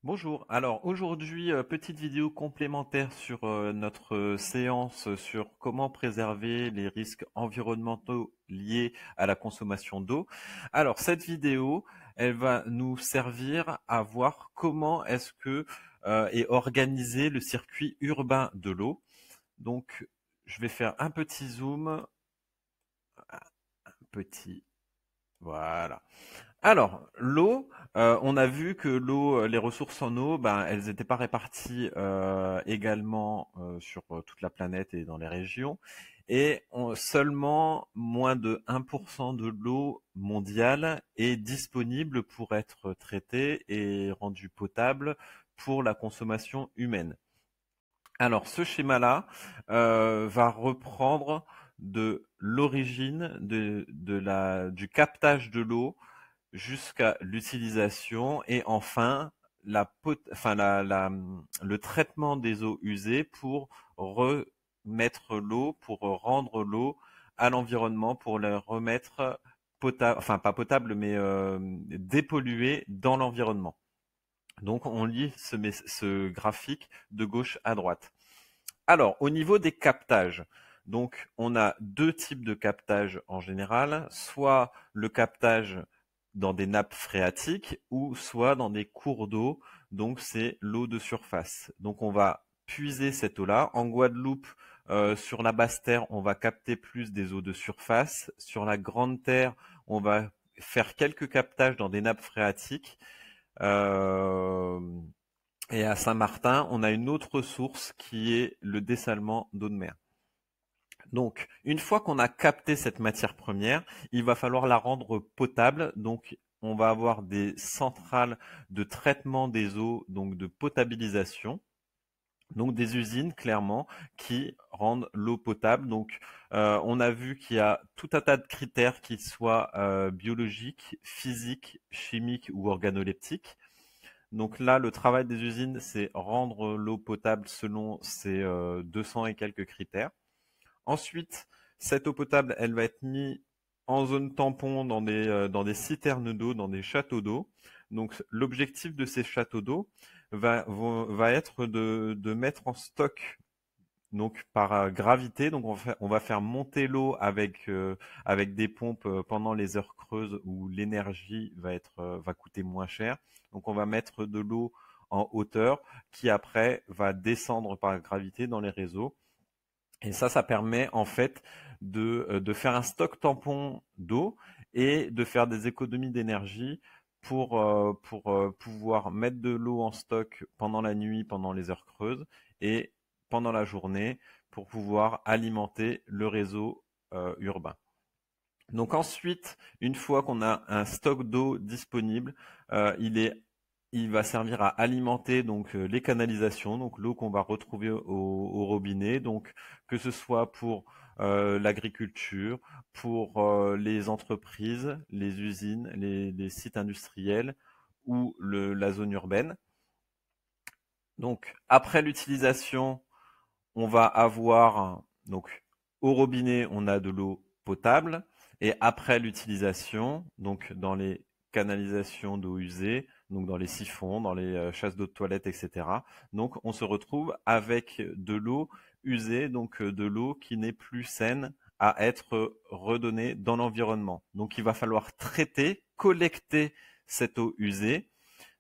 Bonjour. Alors aujourd'hui, petite vidéo complémentaire sur notre séance sur comment préserver les risques environnementaux liés à la consommation d'eau. Alors cette vidéo, elle va nous servir à voir comment est-ce que est organisé le circuit urbain de l'eau. Donc je vais faire un petit zoom, un petit, voilà. Alors, l'eau, on a vu que l'eau, les ressources en eau, ben, elles n'étaient pas réparties également sur toute la planète et dans les régions. Et seulement moins de 1% de l'eau mondiale est disponible pour être traitée et rendue potable pour la consommation humaine. Alors, ce schéma-là va reprendre de l'origine du captage de l'eau jusqu'à l'utilisation et enfin le traitement des eaux usées pour remettre l'eau, pour rendre l'eau à l'environnement, pour la remettre potable, enfin pas potable, mais dépolluée dans l'environnement. Donc on lit ce graphique de gauche à droite. Alors, au niveau des captages, donc on a deux types de captage en général, soit le captage dans des nappes phréatiques ou soit dans des cours d'eau, donc c'est l'eau de surface. Donc on va puiser cette eau-là. En Guadeloupe, sur la basse terre, on va capter plus des eaux de surface. Sur la grande terre, on va faire quelques captages dans des nappes phréatiques. Euh, et à Saint-Martin, on a une autre source qui est le dessalement d'eau de mer. Donc, une fois qu'on a capté cette matière première, il va falloir la rendre potable. Donc, on va avoir des centrales de traitement des eaux, donc de potabilisation. Donc des usines clairement qui rendent l'eau potable. Donc on a vu qu'il y a tout un tas de critères qui soient biologiques, physiques, chimiques ou organoleptiques. Donc là, le travail des usines, c'est rendre l'eau potable selon ces 200 et quelques critères. Ensuite, cette eau potable, elle va être mise en zone tampon dans des citernes d'eau, dans des châteaux d'eau. Donc l'objectif de ces châteaux d'eau va être de mettre en stock donc par gravité. Donc on va faire monter l'eau avec des pompes pendant les heures creuses où l'énergie va coûter moins cher. Donc on va mettre de l'eau en hauteur qui après va descendre par gravité dans les réseaux. Et ça permet en fait de faire un stock tampon d'eau et de faire des économies d'énergie pour pouvoir mettre de l'eau en stock pendant la nuit, pendant les heures creuses et pendant la journée pour pouvoir alimenter le réseau urbain. Donc ensuite, une fois qu'on a un stock d'eau disponible, il va servir à alimenter donc les canalisations, donc l'eau qu'on va retrouver au robinet, donc que ce soit pour l'agriculture, pour les entreprises, les usines, les sites industriels ou la zone urbaine. Donc après l'utilisation, on va avoir donc au robinet, on a de l'eau potable et après l'utilisation, donc dans les canalisations d'eau usée, donc dans les siphons, dans les chasses d'eau de toilette, etc. Donc on se retrouve avec de l'eau usée, donc de l'eau qui n'est plus saine à être redonnée dans l'environnement. Donc il va falloir traiter, collecter cette eau usée.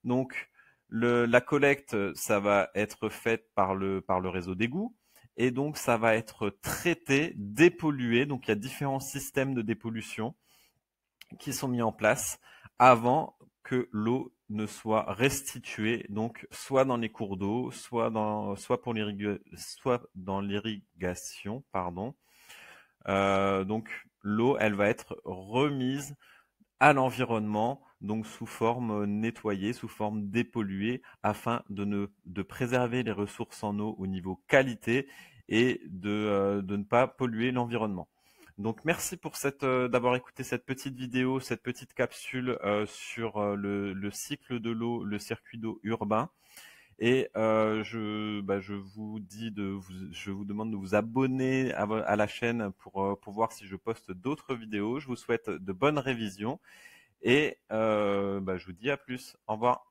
Donc la collecte, ça va être faite par le réseau d'égouts et donc ça va être traité, dépollué. Donc il y a différents systèmes de dépollution qui sont mis en place avant que l'eau ne soit restituée, donc soit dans les cours d'eau, soit dans l'irrigation, pardon. Donc l'eau, elle va être remise à l'environnement, donc sous forme nettoyée, sous forme dépolluée, afin de préserver les ressources en eau au niveau qualité et de ne pas polluer l'environnement. Donc merci pour d'avoir écouté cette petite vidéo, cette petite capsule sur le cycle de l'eau, le circuit d'eau urbain. Et je vous demande de vous abonner à la chaîne pour voir si je poste d'autres vidéos. Je vous souhaite de bonnes révisions et je vous dis à plus. Au revoir.